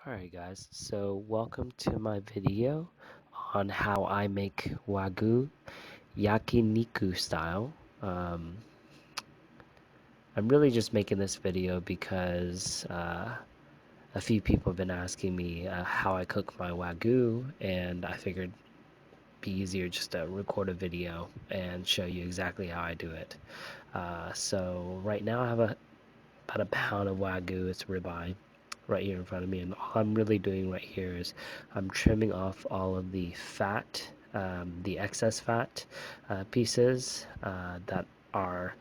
Alright guys, so welcome to my video on how I make Wagyu Yakiniku style. Um, I'm really just making this video because a few people have been asking me how I cook my Wagyu, and I figured it'd be easier just to record a video and show you exactly how I do it. So right now I have about a pound of Wagyu, it's ribeye, right here in front of me, and all I'm really doing right here is I'm trimming off all of the fat, the excess fat pieces that are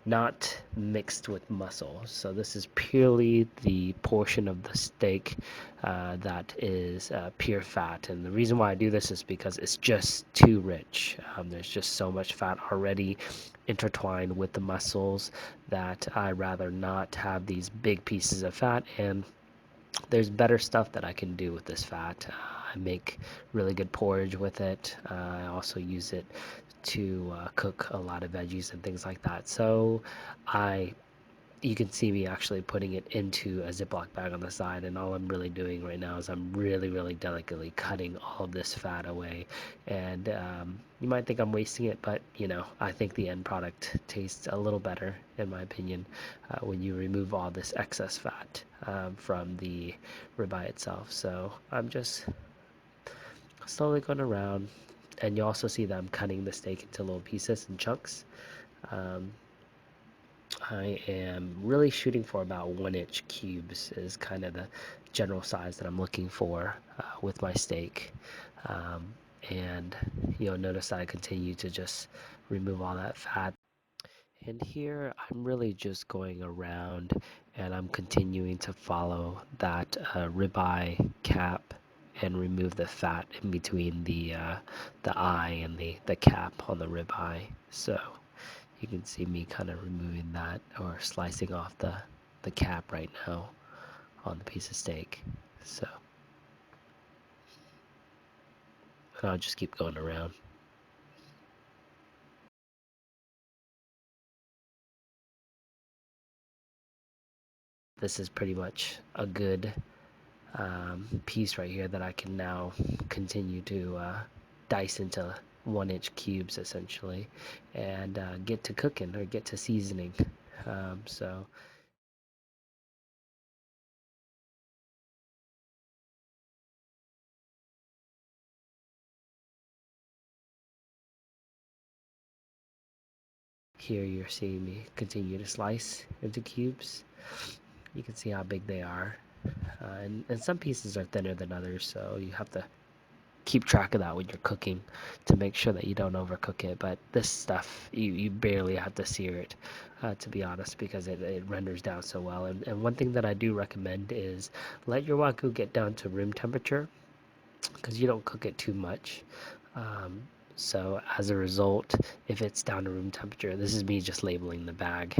not mixed with muscle. So this is purely the portion of the steak that is pure fat. And the reason why I do this is because it's just too rich. There's just so much fat already intertwined with the muscles that I rather not have these big pieces of fat. And there's better stuff that I can do with this fat. I make really good porridge with it. I also use it to cook a lot of veggies and things like that. So I you can see me actually putting it into a Ziploc bag on the side, and all I'm really doing right now is I'm really delicately cutting all of this fat away. And you might think I'm wasting it, but I think the end product tastes a little better in my opinion when you remove all this excess fat from the ribeye itself. So I'm just slowly going around, and you also see that I'm cutting the steak into little pieces and chunks. um, I am really shooting for about 1 inch cubes is kind of the general size that I'm looking for with my steak. Um, and you'll notice that I continue to just remove all that fat. And here I'm really just going around and I'm continuing to follow that ribeye cap and remove the fat in between the eye and the cap on the ribeye. So you can see me kind of removing that or slicing off the cap right now on the piece of steak. So I'll just keep going around. This is pretty much a good piece right here that I can now continue to dice into 1 inch cubes essentially and get to cooking or get to seasoning. So here you're seeing me continue to slice into cubes. You can see how big they are. And some pieces are thinner than others, so you have to keep track of that when you're cooking to make sure that you don't overcook it. But this stuff, you barely have to sear it, to be honest, because it renders down so well. And one thing that I do recommend is let your wagyu get down to room temperature because you don't cook it too much. Um, so as a result, if it's down to room temperature, this is me just labeling the bag.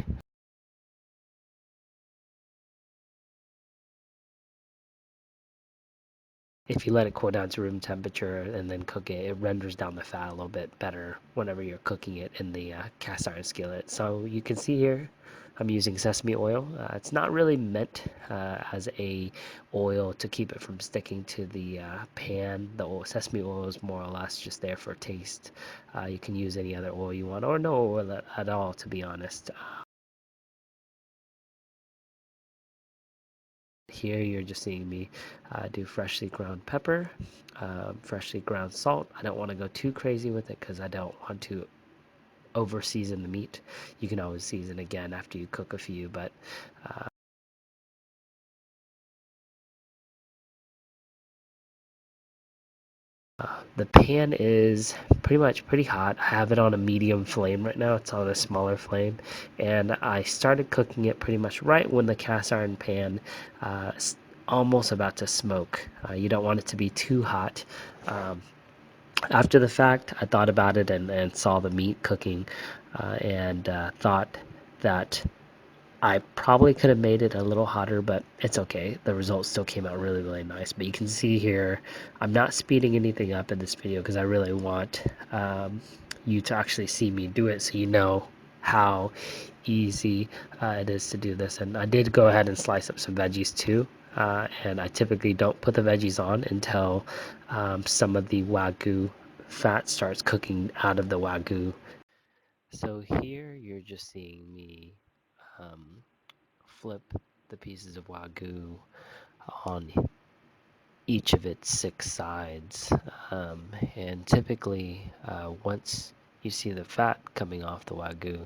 If you let it cool down to room temperature and then cook it, it renders down the fat a little bit better whenever you're cooking it in the cast iron skillet. So you can see here I'm using sesame oil. It's not really meant as a oil to keep it from sticking to the pan. The sesame oil is more or less just there for taste. You can use any other oil you want, or no oil at all, to be honest. Here you're just seeing me do freshly ground pepper, freshly ground salt. I don't want to go too crazy with it because I don't want to over season the meat. You can always season again after you cook a few, but the pan is pretty hot. I have it on a medium flame right now. It's on a smaller flame, and I started cooking it pretty much right when the cast iron pan is almost about to smoke. You don't want it to be too hot. Um, After the fact, I thought about it and saw the meat cooking and thought that I probably could have made it a little hotter, but it's okay. The results still came out really nice. But you can see here, I'm not speeding anything up in this video because I really want you to actually see me do it so you know how easy it is to do this. And I did go ahead and slice up some veggies too. And I typically don't put the veggies on until some of the Wagyu fat starts cooking out of the Wagyu. So here you're just seeing me um, flip the pieces of Wagyu on each of its 6 sides. And typically, once you see the fat coming off the Wagyu,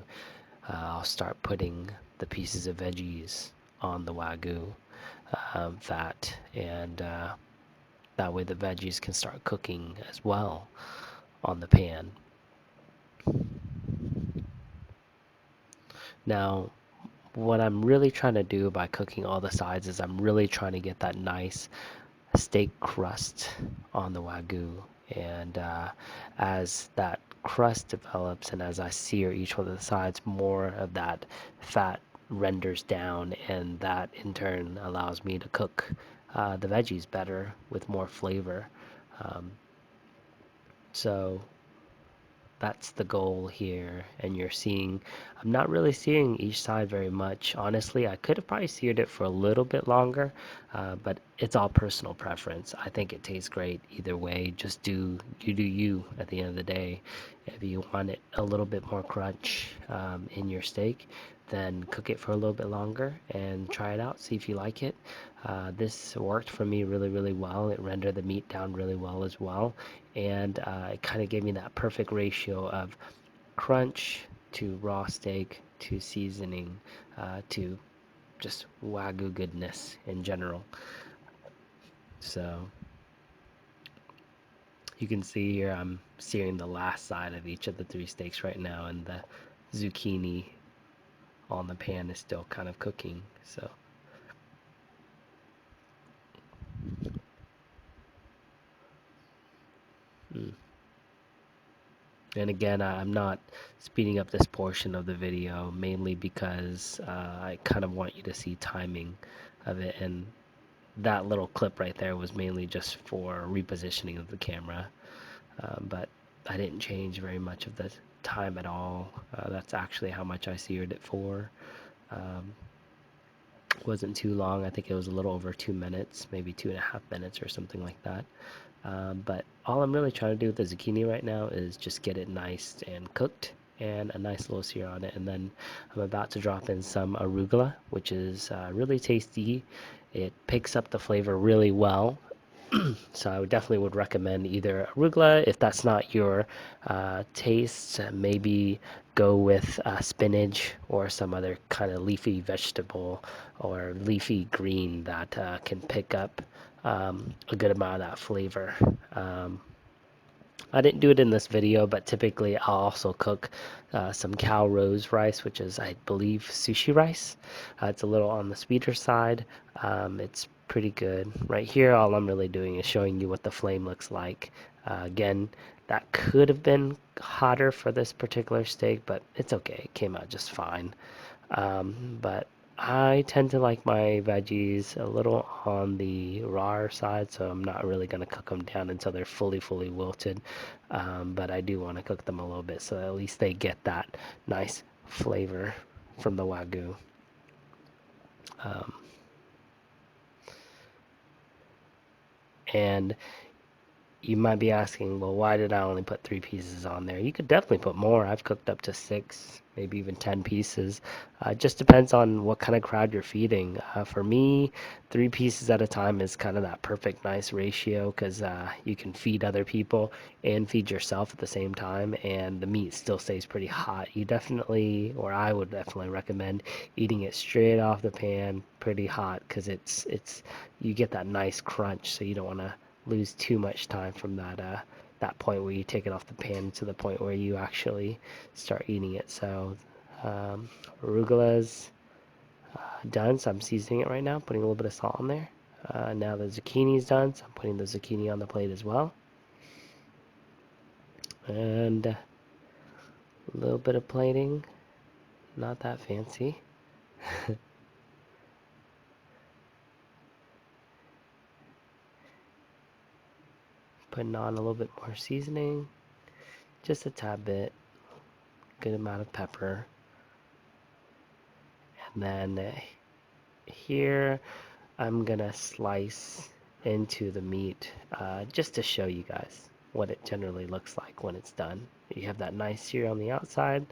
I'll start putting the pieces of veggies on the Wagyu fat, and that way the veggies can start cooking as well on the pan. Now, what I'm really trying to do by cooking all the sides is I'm really trying to get that nice steak crust on the Wagyu. And as that crust develops and as I sear each one of the sides, more of that fat renders down, and that in turn allows me to cook the veggies better with more flavor. Um, so that's the goal here. And you're seeing, I'm not really searing each side very much. Honestly, I could have probably seared it for a little bit longer, but it's all personal preference. I think it tastes great either way. Just do you at the end of the day. If you want it a little bit more crunch in your steak, then cook it for a little bit longer and try it out, see if you like it. This worked for me really, really well. It rendered the meat down really well as well, and it kind of gave me that perfect ratio of crunch to raw steak to seasoning to just Wagyu goodness in general. So you can see here I'm searing the last side of each of the 3 steaks right now, and the zucchini on the pan is still kind of cooking. So mm. And again, I'm not speeding up this portion of the video mainly because I kind of want you to see timing of it, and that little clip right there was mainly just for repositioning of the camera, but I didn't change very much of the time at all. That's actually how much I seared it for. Um, wasn't too long. I think it was a little over 2 minutes, maybe 2.5 minutes or something like that. But all I'm really trying to do with the zucchini right now is just get it nice and cooked and a nice little sear on it. And then I'm about to drop in some arugula, which is really tasty. It picks up the flavor really well. So I would definitely would recommend either arugula if that's not your taste. Maybe go with spinach or some other kind of leafy vegetable or leafy green that can pick up a good amount of that flavor. Um, I didn't do it in this video, but typically I'll also cook some cow rose rice, which is, I believe, sushi rice. It's a little on the sweeter side. It's pretty good. Right here, all I'm really doing is showing you what the flame looks like. Again, that could have been hotter for this particular steak, but it's okay. It came out just fine. But I tend to like my veggies a little on the raw side, so I'm not really going to cook them down until they're fully wilted. But I do want to cook them a little bit so at least they get that nice flavor from the Wagyu. Um, and you might be asking, well, why did I only put 3 pieces on there? You could definitely put more. I've cooked up to 6, maybe even 10 pieces. It just depends on what kind of crowd you're feeding. For me, 3 pieces at a time is kind of that perfect, nice ratio because you can feed other people and feed yourself at the same time, and the meat still stays pretty hot. You definitely, or I would definitely recommend eating it straight off the pan, pretty hot, because it's you get that nice crunch, so you don't want to lose too much time from that point where you take it off the pan to the point where you actually start eating it. So um, arugula's done, so I'm seasoning it right now, putting a little bit of salt on there. Now the zucchini's done, so I'm putting the zucchini on the plate as well. And a little bit of plating, not that fancy. Putting on a little bit more seasoning, just a tad bit, good amount of pepper. And then here I'm gonna slice into the meat just to show you guys what it generally looks like when it's done. You have that nice sear on the outside,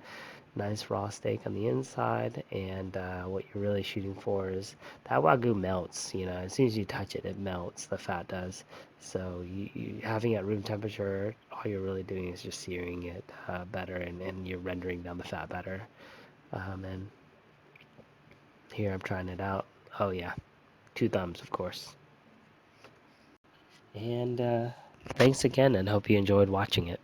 nice raw steak on the inside, and what you're really shooting for is that Wagyu melts. You know, as soon as you touch it, it melts. The fat does. So you having it at room temperature, all you're really doing is just searing it better, and you're rendering down the fat better. And here I'm trying it out. Oh yeah, 2 thumbs, of course. And thanks again, and hope you enjoyed watching it.